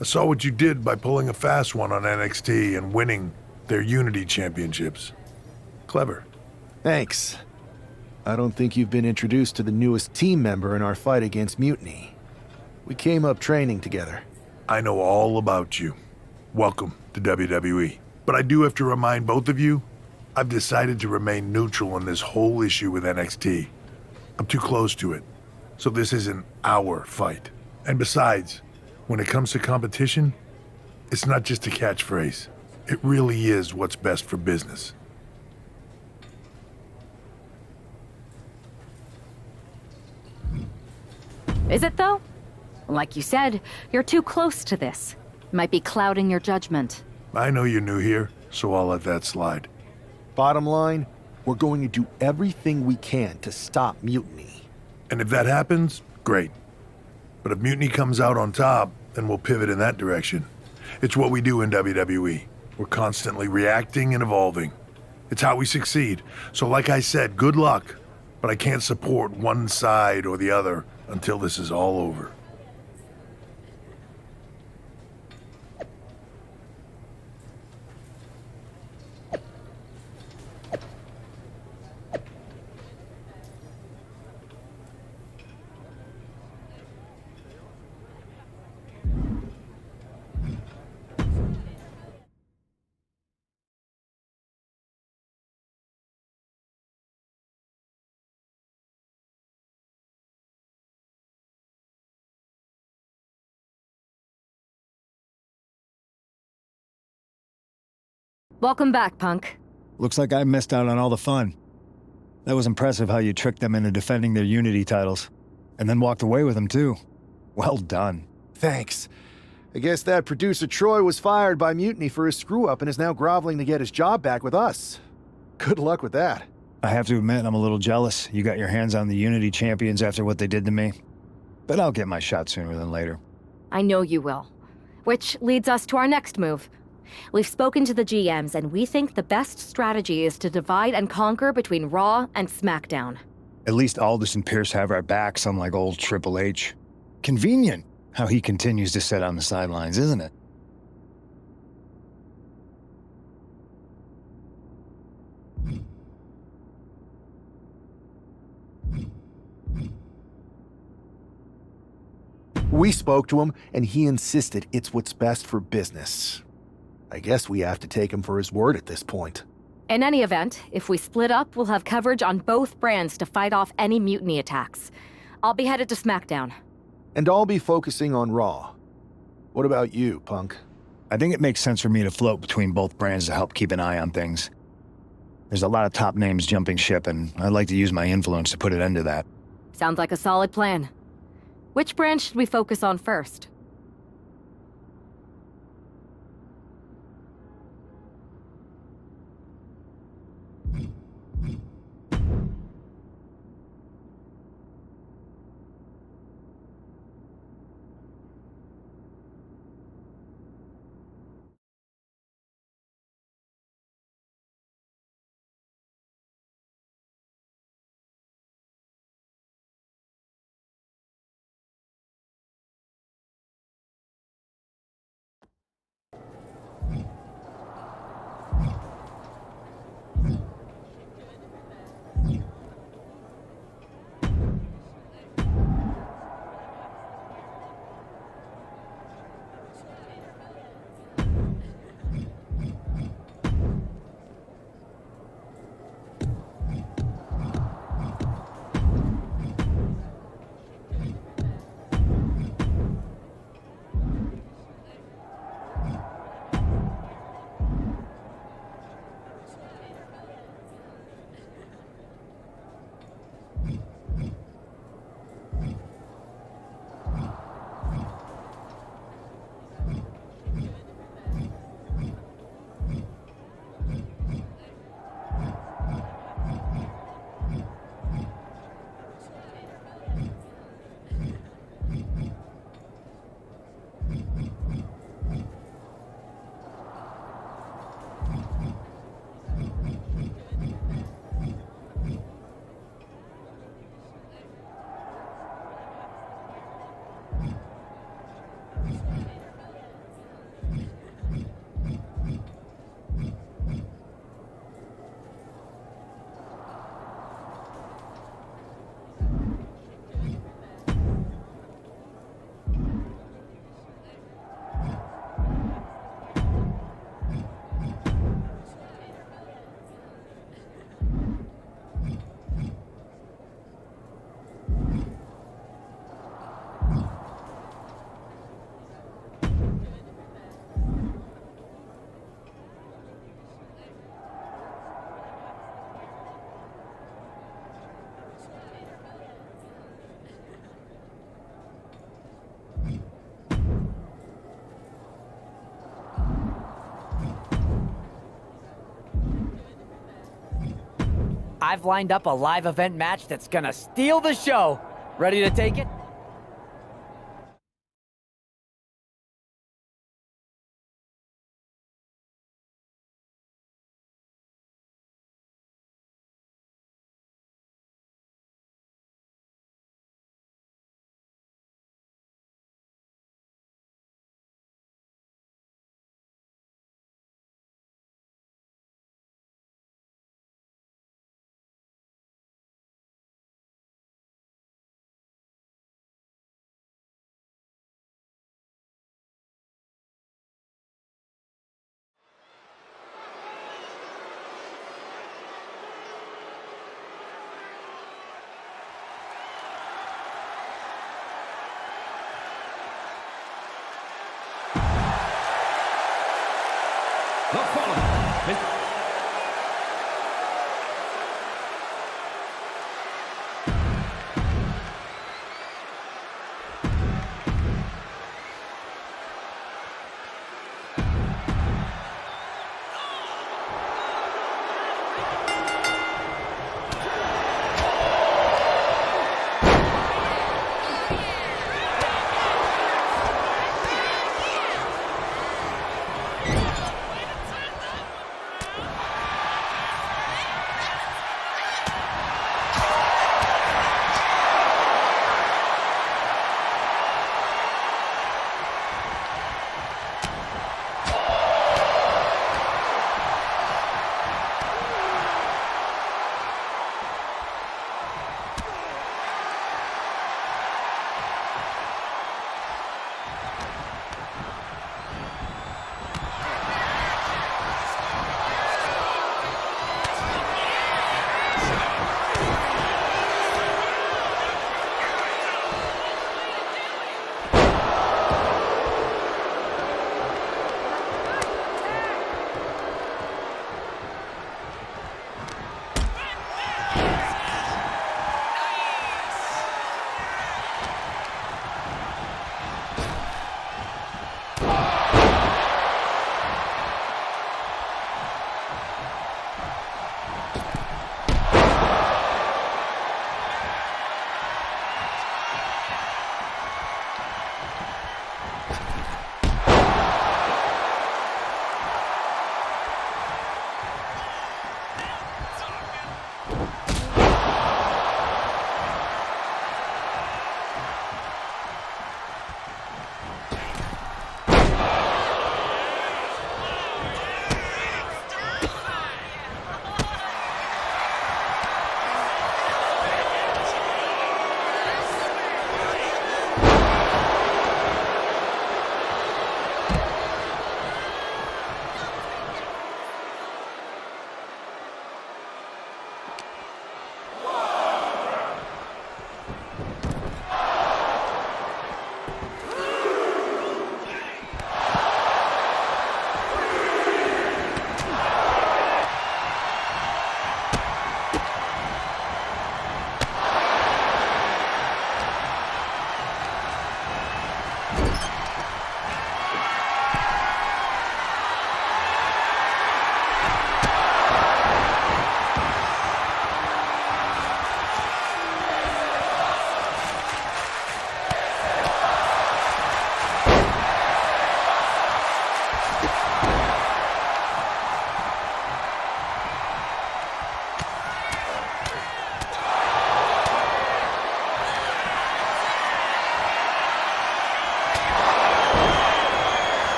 I saw what you did by pulling a fast one on NXT and winning their Unity Championships. Clever. Thanks. I don't think you've been introduced to the newest team member in our fight against Mutiny. We came up training together. I know all about you. Welcome to WWE. But I do have to remind both of you, I've decided to remain neutral in this whole issue with NXT. I'm too close to it, so this isn't our fight. And besides, when it comes to competition, it's not just a catchphrase. It really is what's best for business. Is it though? Like you said, you're too close to this. Might be clouding your judgment. I know you're new here, so I'll let that slide. Bottom line, we're going to do everything we can to stop Mutiny. And if that happens, great. But if Mutiny comes out on top, then we'll pivot in that direction. It's what we do in WWE. We're constantly reacting and evolving. It's how we succeed. So like I said, good luck. But I can't support one side or the other until this is all over. Welcome back, Punk. Looks like I missed out on all the fun. That was impressive how you tricked them into defending their Unity titles. And then walked away with them, too. Well done. Thanks. I guess that producer Troy was fired by Mutiny for his screw-up and is now groveling to get his job back with us. Good luck with that. I have to admit, I'm a little jealous. You got your hands on the Unity champions after what they did to me. But I'll get my shot sooner than later. I know you will. Which leads us to our next move. We've spoken to the GMs, and we think the best strategy is to divide and conquer between Raw and SmackDown. At least Aldous and Pierce have our backs, unlike old Triple H. Convenient how he continues to sit on the sidelines, isn't it? We spoke to him, and he insisted it's what's best for business. I guess we have to take him for his word at this point. In any event, if we split up, we'll have coverage on both brands to fight off any Mutiny attacks. I'll be headed to SmackDown. And I'll be focusing on Raw. What about you, Punk? I think it makes sense for me to float between both brands to help keep an eye on things. There's a lot of top names jumping ship, and I'd like to use my influence to put an end to that. Sounds like a solid plan. Which brand should we focus on first? I've lined up a live event match that's gonna steal the show. Ready to take it? The following is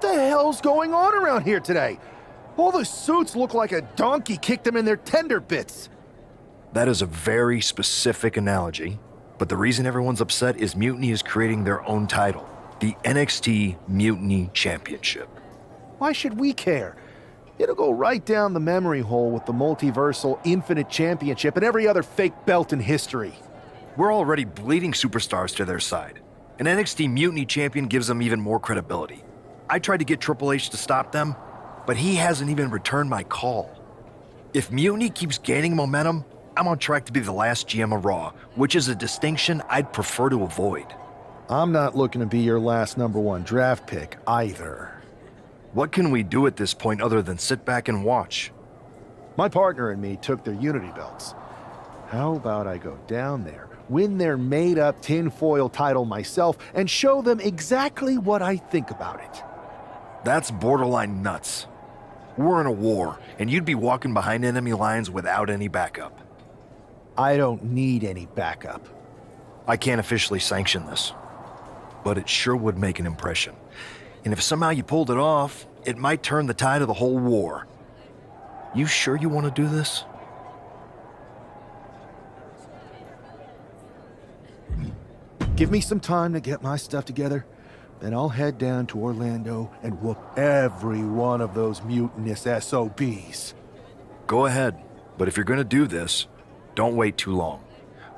the hell's going on around here today? All the suits look like a donkey kicked them in their tender bits. That is a very specific analogy, but the reason everyone's upset is Mutiny is creating their own title, the NXT Mutiny Championship. Why should we care? It'll go right down the memory hole with the multiversal Infinite Championship and every other fake belt in history. We're already bleeding superstars to their side. An NXT Mutiny champion gives them even more credibility. I tried to get Triple H to stop them, but he hasn't even returned my call. If Mutiny keeps gaining momentum, I'm on track to be the last GM of Raw, which is a distinction I'd prefer to avoid. I'm not looking to be your last #1 draft pick either. What can we do at this point other than sit back and watch? My partner and me took their Unity belts. How about I go down there, win their made-up tinfoil title myself, and show them exactly what I think about it? That's borderline nuts. We're in a war, and you'd be walking behind enemy lines without any backup. I don't need any backup. I can't officially sanction this, but it sure would make an impression. And if somehow you pulled it off, it might turn the tide of the whole war. You sure you want to do this? Give me some time to get my stuff together, then I'll head down to Orlando and whoop every one of those mutinous SOBs. Go ahead, but if you're going to do this, don't wait too long.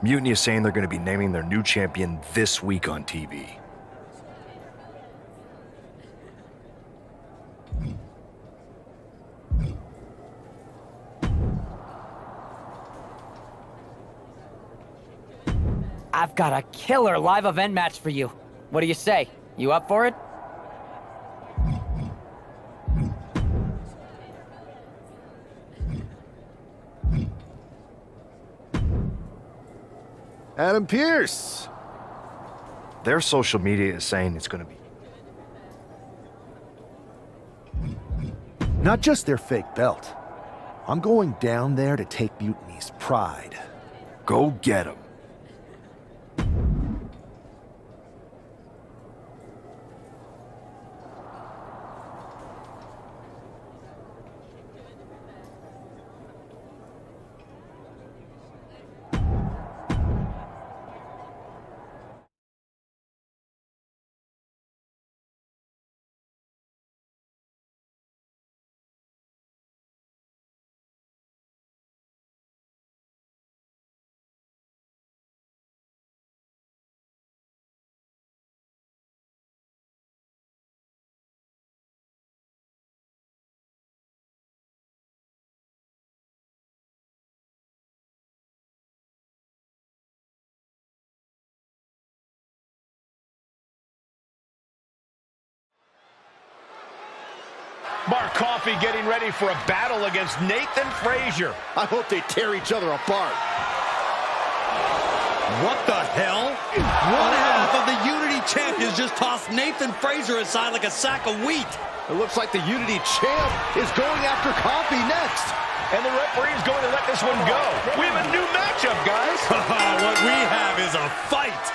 Mutiny is saying they're going to be naming their new champion this week on TV. I've got a killer live event match for you. What do you say? You up for it? Adam Pearce! Their social media is saying it's going to be... Not just their fake belt. I'm going down there to take Mutiny's pride. Go get 'em. Mark Coffey getting ready for a battle against Nathan Frazier. I hope they tear each other apart. What the hell? One half of the Unity champions just tossed Nathan Frazier aside like a sack of wheat. It looks like the Unity champ is going after Coffey next. And the referee's going to let this one go. We have a new matchup, guys. What we have is a fight.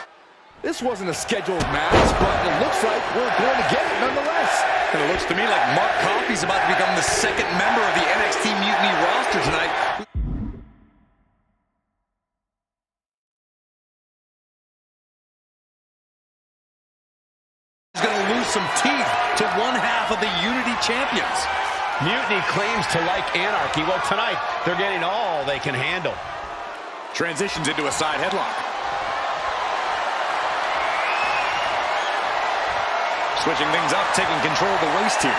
This wasn't a scheduled match, but it looks like we're going to get it nonetheless. And it looks to me like Mark Coffey's about to become the second member of the NXT Mutiny roster tonight. He's going to lose some teeth to one half of the Unity champions. Mutiny claims to like anarchy. Well, tonight, they're getting all they can handle. Transitions into a side headlock. Switching things up, taking control of the waist here.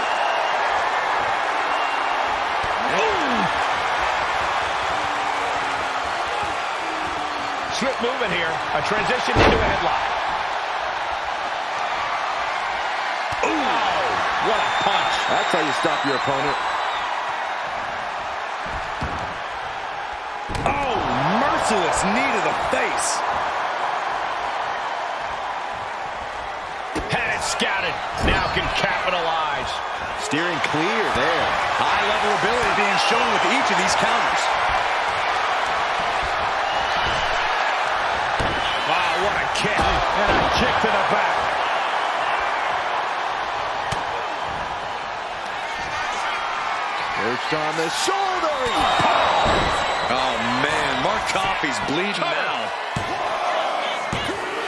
Swift movement here. A transition into a headlock. Ooh, what a punch. That's how you stop your opponent. Oh, merciless knee to the face. Scouted, now can capitalize. Steering clear there. High-level ability being shown with each of these counters. Wow, what a kick. And a kick to the back. Perched on the shoulder. Oh, man, Mark Coffey's bleeding now.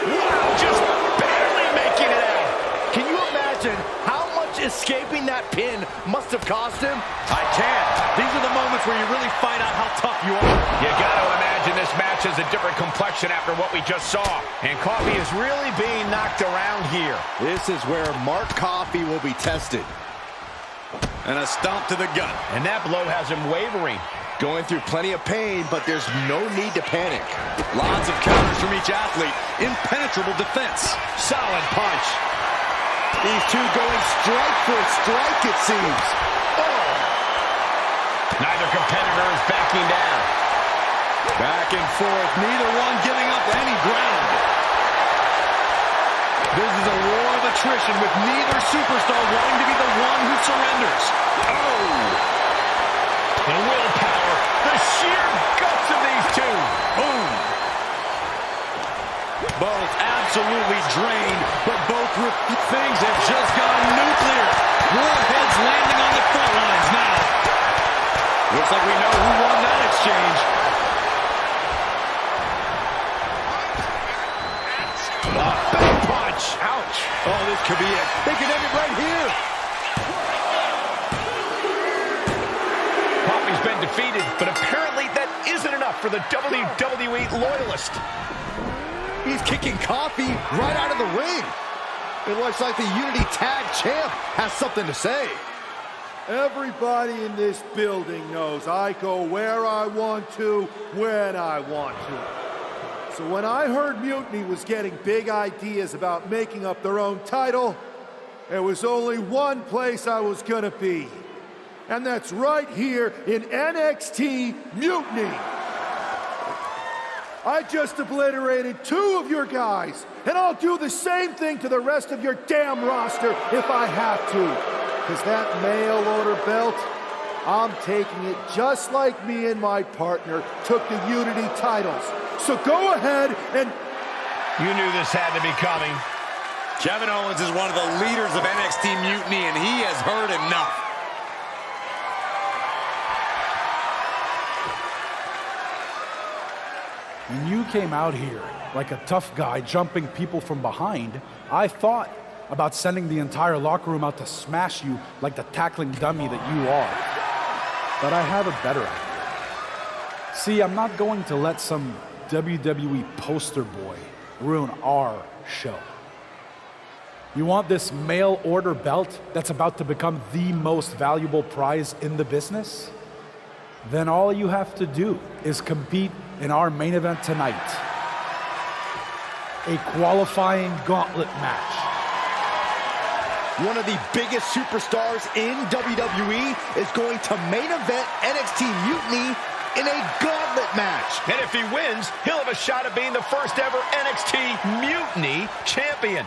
Wow, just barely making it out. Can you imagine how much escaping that pin must have cost him? I can. These are the moments where you really find out how tough you are. You got to imagine this match has a different complexion after what we just saw. And Coffey is really being knocked around here. This is where Mark Coffey will be tested. And a stomp to the gut. And that blow has him wavering. Going through plenty of pain, but there's no need to panic. Lots of counters from each athlete. Impenetrable defense. Solid punch. These two going strike for strike, it seems. Oh. Neither competitor is backing down. Back and forth, neither one giving up any ground. This is a war of attrition with neither superstar wanting to be the one who surrenders. Oh! The willpower, the sheer guts of these two. Boom! Both absolutely drained, but both things have just gone nuclear. Warheads landing on the front lines now. Looks like we know who won that exchange. Big punch. Ouch. Oh, this could be it. They could end it right here. Coffey's been defeated, but apparently that isn't enough for the WWE loyalist. He's kicking Coffey right out of the ring. It looks like the Unity Tag Champ has something to say. Everybody in this building knows I go where I want to, when I want to. So when I heard Mutiny was getting big ideas about making up their own title, there was only one place I was gonna be. And that's right here in NXT Mutiny. I just obliterated 2 of your guys, and I'll do the same thing to the rest of your damn roster if I have to. Because that mail order belt, I'm taking it just like me and my partner took the Unity titles. So go ahead and... You knew this had to be coming. Kevin Owens is one of the leaders of NXT Mutiny, and he has heard enough. When you came out here like a tough guy jumping people from behind, I thought about sending the entire locker room out to smash you like the tackling dummy that you are. But I have a better idea. See, I'm not going to let some WWE poster boy ruin our show. You want this mail order belt that's about to become the most valuable prize in the business? Then all you have to do is compete in our main event tonight. A qualifying gauntlet match. One of the biggest superstars in WWE is going to main event NXT Mutiny in a gauntlet match. And if he wins, he'll have a shot at being the first ever NXT Mutiny champion.